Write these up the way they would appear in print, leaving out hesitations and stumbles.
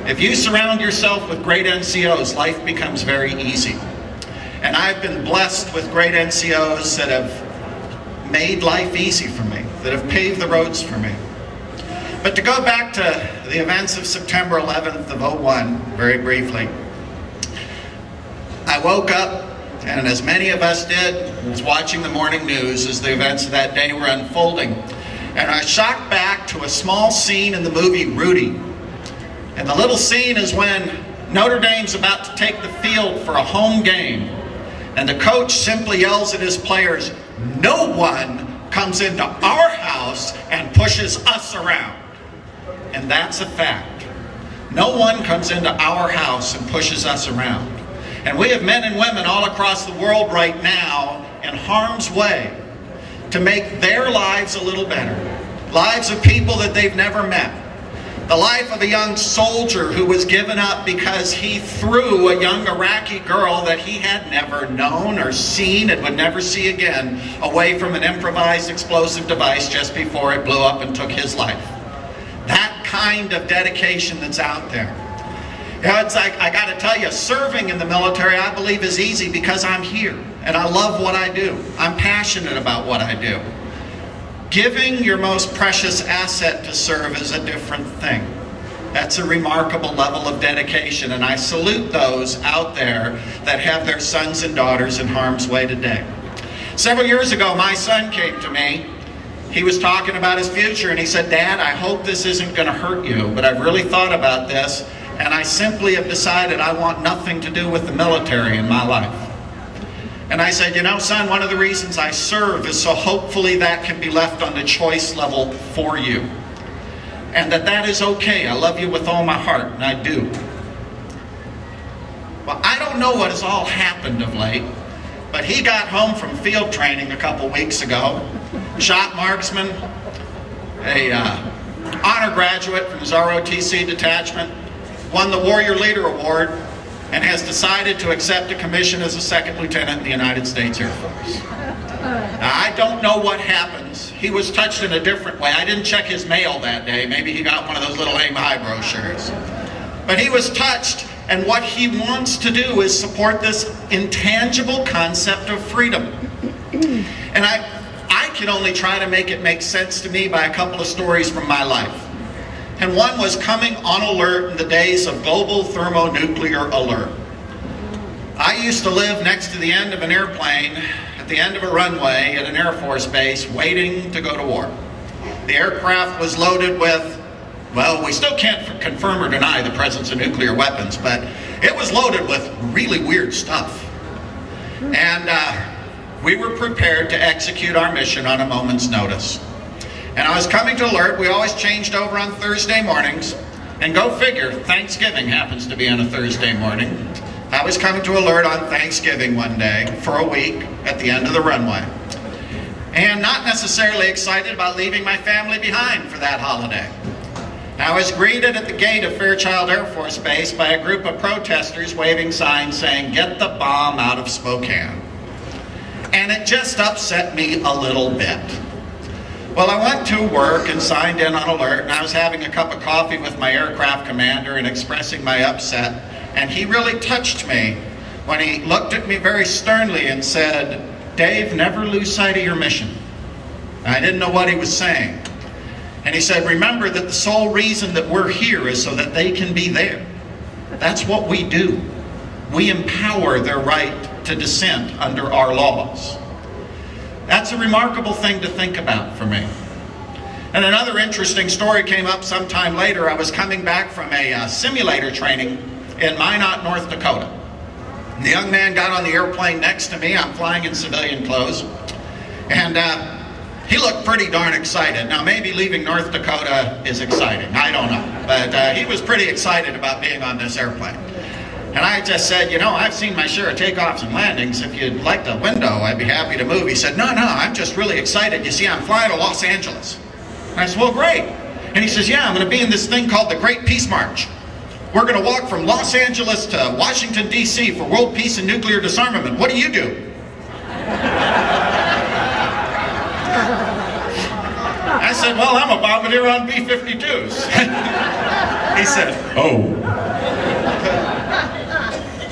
If you surround yourself with great NCOs, life becomes very easy. And I've been blessed with great NCOs that have made life easy for me, that have paved the roads for me. But to go back to the events of September 11th of '01, very briefly, I woke up, and as many of us did, was watching the morning news as the events of that day were unfolding. And I shocked back to a small scene in the movie Rudy. And the little scene is when Notre Dame's about to take the field for a home game. And the coach simply yells at his players, "No one comes into our house and pushes us around." And that's a fact. No one comes into our house and pushes us around. And we have men and women all across the world right now in harm's way to make their lives a little better. Lives of people that they've never met. The life of a young soldier who was given up because he threw a young Iraqi girl that he had never known or seen and would never see again away from an improvised explosive device just before it blew up and took his life. That kind of dedication that's out there. You know, it's like, I got to tell you, serving in the military, I believe, is easy because I'm here and I love what I do. I'm passionate about what I do. Giving your most precious asset to serve is a different thing. That's a remarkable level of dedication, and I salute those out there that have their sons and daughters in harm's way today. Several years ago, my son came to me. He was talking about his future, and he said, "Dad, I hope this isn't going to hurt you, but I've really thought about this, and I simply have decided I want nothing to do with the military in my life." And I said, "You know, son, one of the reasons I serve is so hopefully that can be left on the choice level for you. And that is okay. I love you with all my heart," and I do. Well, I don't know what has all happened of late, but he got home from field training a couple weeks ago, shot marksman, a honor graduate from his ROTC detachment, won the Warrior Leader Award, and has decided to accept a commission as a second lieutenant in the United States Air Force. Now, I don't know what happens. He was touched in a different way. I didn't check his mail that day. Maybe he got one of those little aim high brochures. But he was touched, and what he wants to do is support this intangible concept of freedom. And I can only try to make it make sense to me by a couple of stories from my life. And one was coming on alert in the days of global thermonuclear alert. I used to live next to the end of an airplane at the end of a runway at an Air Force base waiting to go to war. The aircraft was loaded with, well, we still can't confirm or deny the presence of nuclear weapons, but it was loaded with really weird stuff. And we were prepared to execute our mission on a moment's notice. And I was coming to alert. We always changed over on Thursday mornings. And go figure, Thanksgiving happens to be on a Thursday morning. I was coming to alert on Thanksgiving one day for a week at the end of the runway. And not necessarily excited about leaving my family behind for that holiday. I was greeted at the gate of Fairchild Air Force Base by a group of protesters waving signs saying, "Get the bomb out of Spokane." And it just upset me a little bit. Well, I went to work and signed in on alert, and I was having a cup of coffee with my aircraft commander and expressing my upset, and he really touched me when he looked at me very sternly and said, "Dave, never lose sight of your mission." I didn't know what he was saying. And he said, "Remember that the sole reason that we're here is so that they can be there. That's what we do. We empower their right to dissent under our laws." That's a remarkable thing to think about for me. And another interesting story came up sometime later. I was coming back from a simulator training in Minot, North Dakota. The young man got on the airplane next to me. I'm flying in civilian clothes. And he looked pretty darn excited. Now, maybe leaving North Dakota is exciting. I don't know. But he was pretty excited about being on this airplane. And I just said, "You know, I've seen my share of takeoffs and landings. If you'd like the window, I'd be happy to move." He said, No, I'm just really excited. You see, I'm flying to Los Angeles." And I said, "Well, great." And he says, "Yeah, I'm going to be in this thing called the Great Peace March. We're going to walk from Los Angeles to Washington, D.C. for world peace and nuclear disarmament. What do you do?" I said, "Well, I'm a bombardier on B-52s. He said, "Oh."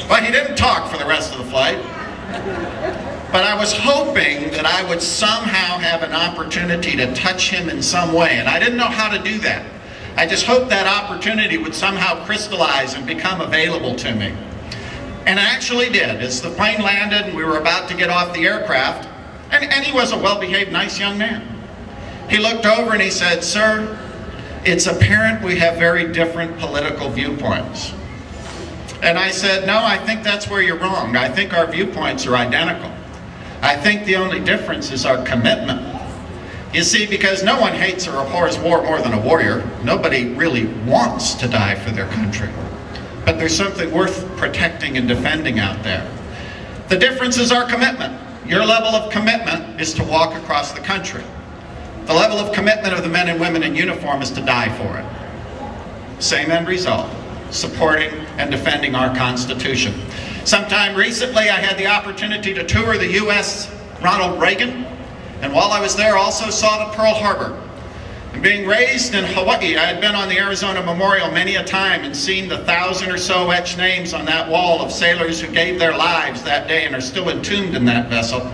Well, he didn't talk for the rest of the flight. But I was hoping that I would somehow have an opportunity to touch him in some way, and I didn't know how to do that. I just hoped that opportunity would somehow crystallize and become available to me. And it actually did. As the plane landed and we were about to get off the aircraft, and he was a well-behaved, nice young man. He looked over and he said, "Sir, it's apparent we have very different political viewpoints." And I said, "No, I think that's where you're wrong. I think our viewpoints are identical. I think the only difference is our commitment." You see, because no one hates or abhors war more than a warrior. Nobody really wants to die for their country. But there's something worth protecting and defending out there. The difference is our commitment. Your level of commitment is to walk across the country. The level of commitment of the men and women in uniform is to die for it. Same end result, supporting and defending our Constitution. Sometime recently, I had the opportunity to tour the U.S. Ronald Reagan, and while I was there, also saw the Pearl Harbor. And being raised in Hawaii, I had been on the Arizona Memorial many a time and seen the 1,000 or so etched names on that wall of sailors who gave their lives that day and are still entombed in that vessel.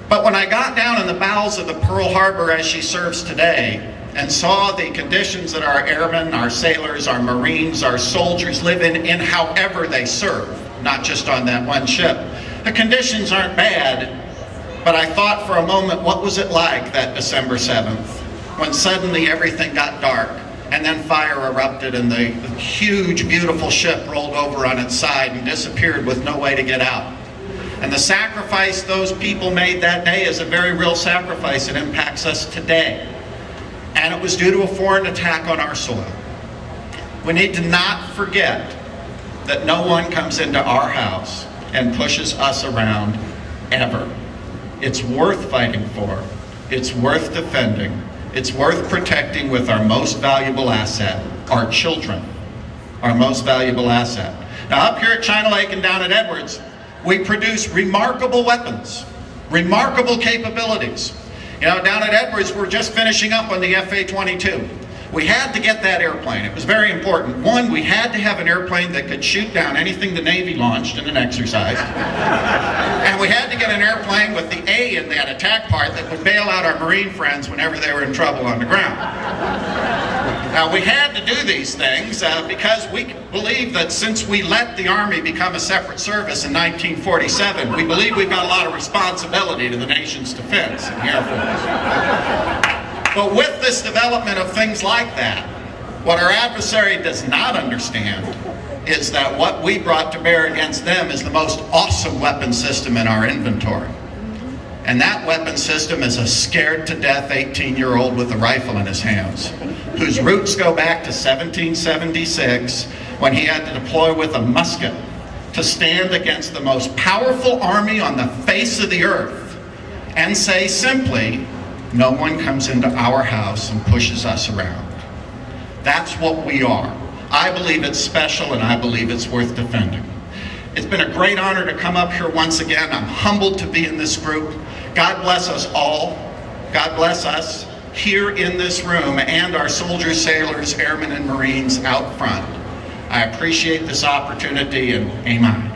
But when I got down in the bowels of the Pearl Harbor as she serves today, and saw the conditions that our airmen, our sailors, our Marines, our soldiers live in however they serve, not just on that one ship, the conditions aren't bad. But I thought for a moment, what was it like that December 7th, when suddenly everything got dark, and then fire erupted and the huge, beautiful ship rolled over on its side and disappeared with no way to get out. And the sacrifice those people made that day is a very real sacrifice. It impacts us today. And it was due to a foreign attack on our soil. We need to not forget that no one comes into our house and pushes us around, ever. It's worth fighting for. It's worth defending. It's worth protecting with our most valuable asset, our children, our most valuable asset. Now, up here at China Lake and down at Edwards, we produce remarkable weapons, remarkable capabilities. You know, down at Edwards, we're just finishing up on the FA-22. We had to get that airplane. It was very important. One, we had to have an airplane that could shoot down anything the Navy launched in an exercise. And we had to get an airplane with the A in that attack part that would bail out our Marine friends whenever they were in trouble on the ground. Now, we had to do these things because we believe that since we let the Army become a separate service in 1947, we believe we've got a lot of responsibility to the nation's defense in the Air Force. But with this development of things like that, what our adversary does not understand is that what we brought to bear against them is the most awesome weapon system in our inventory. And that weapon system is a scared-to-death 18-year-old with a rifle in his hands, whose roots go back to 1776, when he had to deploy with a musket to stand against the most powerful army on the face of the earth and say simply, "No one comes into our house and pushes us around." That's what we are. I believe it's special, and I believe it's worth defending. It's been a great honor to come up here once again. I'm humbled to be in this group. God bless us all. God bless us here in this room and our soldiers, sailors, airmen, and Marines out front. I appreciate this opportunity, and amen.